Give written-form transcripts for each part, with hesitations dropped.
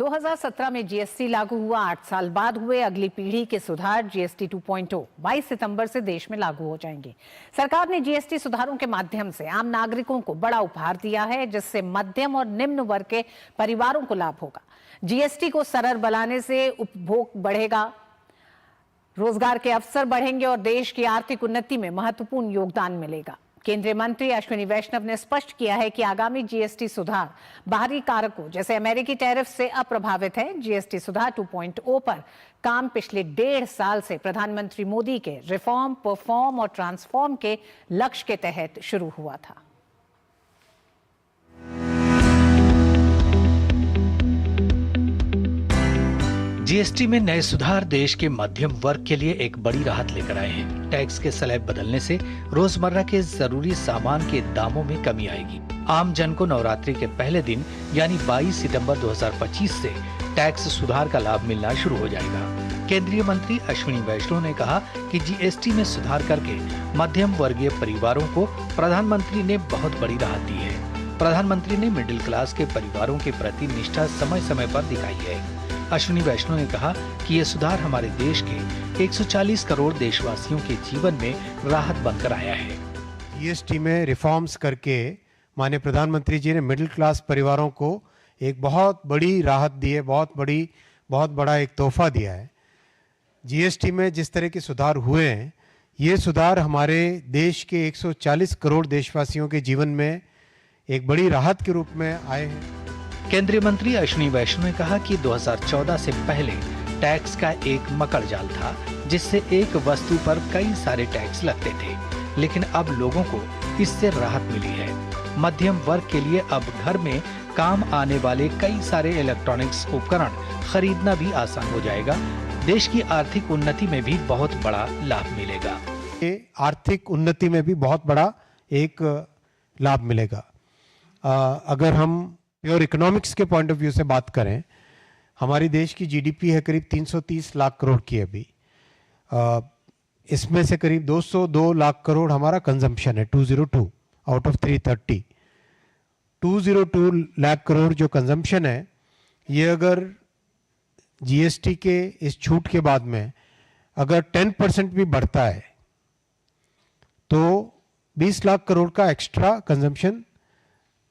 2017 में जीएसटी लागू हुआ। 8 साल बाद हुए अगली पीढ़ी के सुधार जीएसटी 2.0 22 सितंबर से देश में लागू हो जाएंगे। सरकार ने जीएसटी सुधारों के माध्यम से आम नागरिकों को बड़ा उपहार दिया है, जिससे मध्यम और निम्न वर्ग के परिवारों को लाभ होगा। जीएसटी को सरल बनाने से उपभोग बढ़ेगा, रोजगार के अवसर बढ़ेंगे और देश की आर्थिक उन्नति में महत्वपूर्ण योगदान मिलेगा। केंद्रीय मंत्री अश्विनी वैष्णव ने स्पष्ट किया है कि आगामी जीएसटी सुधार बाहरी कारकों जैसे अमेरिकी टैरिफ से अप्रभावित है। जीएसटी सुधार 2.0 पर काम पिछले 1.5 साल से प्रधानमंत्री मोदी के रिफॉर्म, परफॉर्म और ट्रांसफॉर्म के लक्ष्य के तहत शुरू हुआ था। जीएसटी में नए सुधार देश के मध्यम वर्ग के लिए एक बड़ी राहत लेकर आए हैं। टैक्स के स्लैब बदलने से रोजमर्रा के जरूरी सामान के दामों में कमी आएगी। आम जन को नवरात्रि के पहले दिन यानी 22 सितंबर 2025 से टैक्स सुधार का लाभ मिलना शुरू हो जाएगा। केंद्रीय मंत्री अश्विनी वैष्णव ने कहा कि जीएसटी में सुधार करके मध्यम वर्गीय परिवारों को प्रधानमंत्री ने बहुत बड़ी राहत दी है। प्रधानमंत्री ने मिडिल क्लास के परिवारों के प्रति निष्ठा समय समय पर दिखाई है। अश्विनी वैष्णव ने कहा कि ये सुधार हमारे देश के 140 करोड़ देशवासियों के जीवन में राहत बनकर आया है। जीएसटी में रिफॉर्म्स करके माननीय प्रधानमंत्री जी ने मिडिल क्लास परिवारों को एक बहुत बड़ी राहत दी है, बहुत बड़ा एक तोहफा दिया है। जीएसटी में जिस तरह के सुधार हुए हैं, ये सुधार हमारे देश के 140 करोड़ देशवासियों के जीवन में एक बड़ी राहत के रूप में आए हैं। केंद्रीय मंत्री अश्विनी वैष्णव ने कहा कि 2014 से पहले टैक्स का एक मकड़ जाल था, जिससे एक वस्तु पर कई सारे टैक्स लगते थे, लेकिन अब लोगों को इससे राहत मिली है। मध्यम वर्ग के लिए अब घर में काम आने वाले कई सारे इलेक्ट्रॉनिक्स उपकरण खरीदना भी आसान हो जाएगा। देश की आर्थिक उन्नति में भी बहुत बड़ा लाभ मिलेगा। आर्थिक उन्नति में भी बहुत बड़ा एक लाभ मिलेगा। अगर हम प्योर इकोनॉमिक्स के पॉइंट ऑफ व्यू से बात करें, हमारी देश की जीडीपी है करीब 330 लाख करोड़ की अभी। इसमें से करीब 202 लाख करोड़ हमारा कंजम्पशन है, 202 आउट ऑफ 330। 202 लाख करोड़ जो कंजम्पशन है, ये अगर जीएसटी के इस छूट के बाद में अगर 10% भी बढ़ता है तो 20 लाख करोड़ का एक्स्ट्रा कंजम्पशन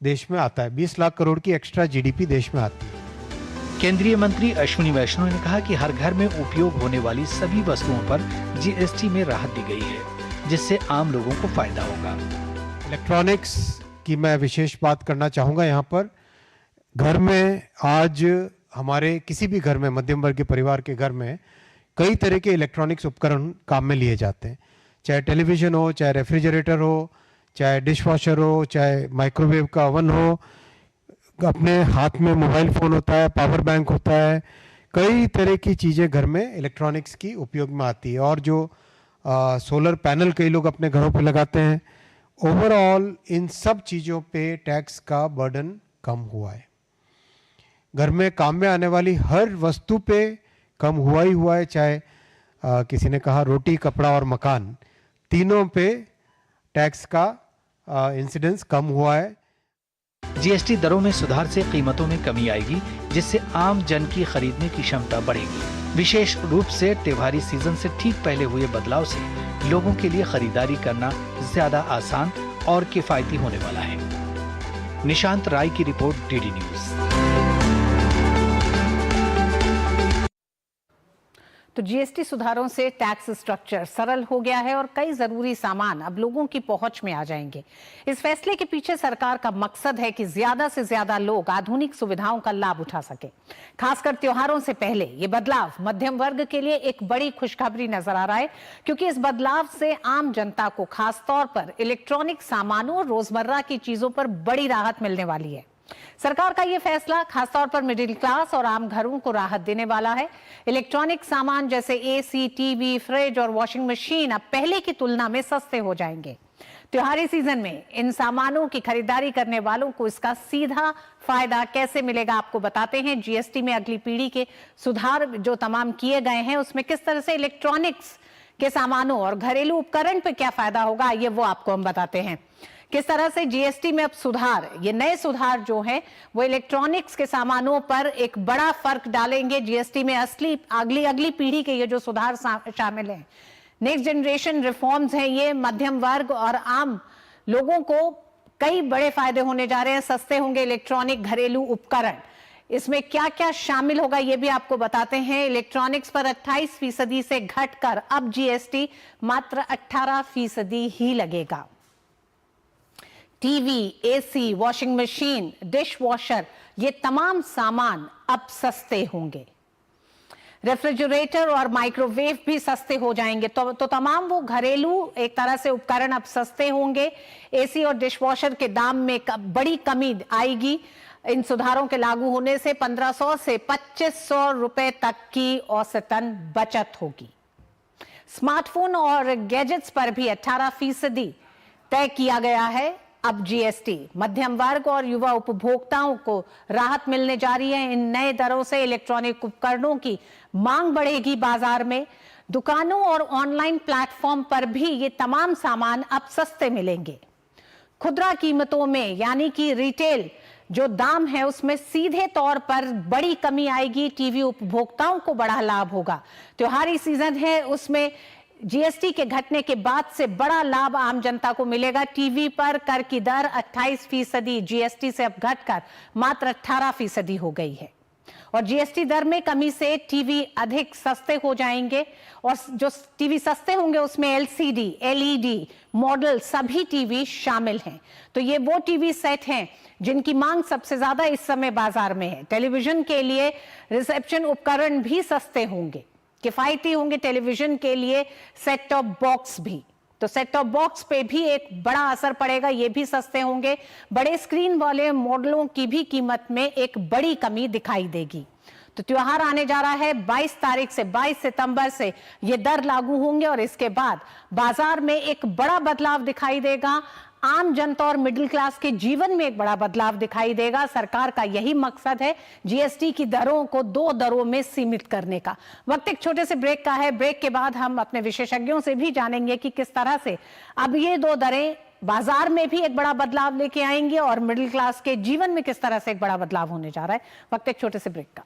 देश में आता है। 20 लाख करोड़ की एक्स्ट्रा जीडीपी देश में आती है। केंद्रीय मंत्री अश्विनी वैष्णव ने कहा कि हर घर में उपयोग होने वाली सभी वस्तुओं पर जीएसटी में राहत दी गई है, जिससे आम लोगों को फायदा होगा। इलेक्ट्रॉनिक्स की मैं विशेष बात करना चाहूँगा यहाँ पर। घर में आज हमारे किसी भी घर में, मध्यम वर्ग के परिवार के घर में कई तरह के इलेक्ट्रॉनिक्स उपकरण काम में लिए जाते हैं। चाहे टेलीविजन हो, चाहे रेफ्रिजरेटर हो, चाहे डिशवॉशर हो, चाहे माइक्रोवेव का ओवन हो, अपने हाथ में मोबाइल फ़ोन होता है, पावर बैंक होता है, कई तरह की चीज़ें घर में इलेक्ट्रॉनिक्स की उपयोग में आती है। और जो सोलर पैनल कई लोग अपने घरों पे लगाते हैं, ओवरऑल इन सब चीज़ों पे टैक्स का बर्डन कम हुआ है। घर में काम में आने वाली हर वस्तु पे कम हुआ ही हुआ है। चाहे किसी ने कहा रोटी, कपड़ा और मकान, तीनों पे टैक्स का इंसिडेंस कम हुआ है। जीएसटी दरों में सुधार से कीमतों में कमी आएगी, जिससे आम जन की खरीदने की क्षमता बढ़ेगी। विशेष रूप से त्योहारी सीजन से ठीक पहले हुए बदलाव से लोगों के लिए खरीदारी करना ज्यादा आसान और किफायती होने वाला है। निशांत राय की रिपोर्ट, डीडी न्यूज। तो जीएसटी सुधारों से टैक्स स्ट्रक्चर सरल हो गया है और कई जरूरी सामान अब लोगों की पहुंच में आ जाएंगे। इस फैसले के पीछे सरकार का मकसद है कि ज्यादा से ज्यादा लोग आधुनिक सुविधाओं का लाभ उठा सके। खासकर त्योहारों से पहले ये बदलाव मध्यम वर्ग के लिए एक बड़ी खुशखबरी नजर आ रहा है, क्योंकि इस बदलाव से आम जनता को खासतौर पर इलेक्ट्रॉनिक सामानों और रोजमर्रा की चीजों पर बड़ी राहत मिलने वाली है। सरकार का यह फैसला खासतौर पर मिडिल क्लास और आम घरों को राहत देने वाला है। इलेक्ट्रॉनिक सामान जैसे एसी, टीवी, फ्रिज और वॉशिंग मशीन अब पहले की तुलना में सस्ते हो जाएंगे। त्योहारी सीजन में इन सामानों की खरीदारी करने वालों को इसका सीधा फायदा कैसे मिलेगा, आपको बताते हैं। जीएसटी में अगली पीढ़ी के सुधार जो तमाम किए गए हैं, उसमें किस तरह से इलेक्ट्रॉनिक्स के सामानों और घरेलू उपकरण पर क्या फायदा होगा, ये वो आपको हम बताते हैं। किस तरह से जीएसटी में अब सुधार, ये नए सुधार जो हैं वो इलेक्ट्रॉनिक्स के सामानों पर एक बड़ा फर्क डालेंगे। जीएसटी में असली अगली पीढ़ी के ये जो सुधार शामिल हैं, नेक्स्ट जनरेशन रिफॉर्म्स हैं, ये मध्यम वर्ग और आम लोगों को कई बड़े फायदे होने जा रहे हैं। सस्ते होंगे इलेक्ट्रॉनिक घरेलू उपकरण। इसमें क्या क्या शामिल होगा ये भी आपको बताते हैं। इलेक्ट्रॉनिक्स पर 28% से घटकर अब जीएसटी मात्र 18% ही लगेगा। TV, AC, washing machine, dish washer, ये तमाम सामान अब सस्ते होंगे। रेफ्रिजरेटर और माइक्रोवेव भी सस्ते हो जाएंगे। तो तमाम वो घरेलू एक तरह से उपकरण अब सस्ते होंगे। एसी और डिशवॉशर के दाम में बड़ी कमी आएगी। इन सुधारों के लागू होने से 1500 से 2500 रुपए तक की औसतन बचत होगी। स्मार्टफोन और गैजेट्स पर भी 18% तय किया गया है अब जीएसटी। मध्यम वर्ग और युवा उपभोक्ताओं को राहत मिलने जा रही है। इन नए दरों से इलेक्ट्रॉनिक उपकरणों की मांग बढ़ेगी बाजार में। दुकानों और ऑनलाइन प्लेटफॉर्म पर भी ये तमाम सामान अब सस्ते मिलेंगे। खुदरा कीमतों में यानी कि रिटेल जो दाम है उसमें सीधे तौर पर बड़ी कमी आएगी। टीवी उपभोक्ताओं को बड़ा लाभ होगा। त्योहारी सीजन है, उसमें जीएसटी के घटने के बाद से बड़ा लाभ आम जनता को मिलेगा। टीवी पर कर की दर 28% जीएसटी से अब घटकर मात्र 18% हो गई है और जीएसटी दर में कमी से टीवी अधिक सस्ते हो जाएंगे और जो टीवी सस्ते होंगे उसमें एलसीडी, एलईडी मॉडल सभी टीवी शामिल हैं। तो ये वो टीवी सेट हैं जिनकी मांग सबसे ज्यादा इस समय बाजार में है। टेलीविजन के लिए रिसेप्शन उपकरण भी सस्ते होंगे, किफायती होंगे। टेलीविजन के लिए सेट टॉप बॉक्स भी, तो सेट टॉप बॉक्स पे भी एक बड़ा असर पड़ेगा, ये भी सस्ते होंगे। बड़े स्क्रीन वाले मॉडलों की भी कीमत में एक बड़ी कमी दिखाई देगी। तो त्योहार आने जा रहा है 22 तारीख से 22 सितंबर से ये दर लागू होंगे और इसके बाद बाजार में एक बड़ा बदलाव दिखाई देगा। आम जनता और मिडिल क्लास के जीवन में एक बड़ा बदलाव दिखाई देगा। सरकार का यही मकसद है जीएसटी की दरों को 2 दरों में सीमित करने का। वक्त एक छोटे से ब्रेक का है। ब्रेक के बाद हम अपने विशेषज्ञों से भी जानेंगे कि किस तरह से अब ये 2 दरें बाजार में भी एक बड़ा बदलाव लेके आएंगे और मिडिल क्लास के जीवन में किस तरह से एक बड़ा बदलाव होने जा रहा है। वक्त एक छोटे से ब्रेक का।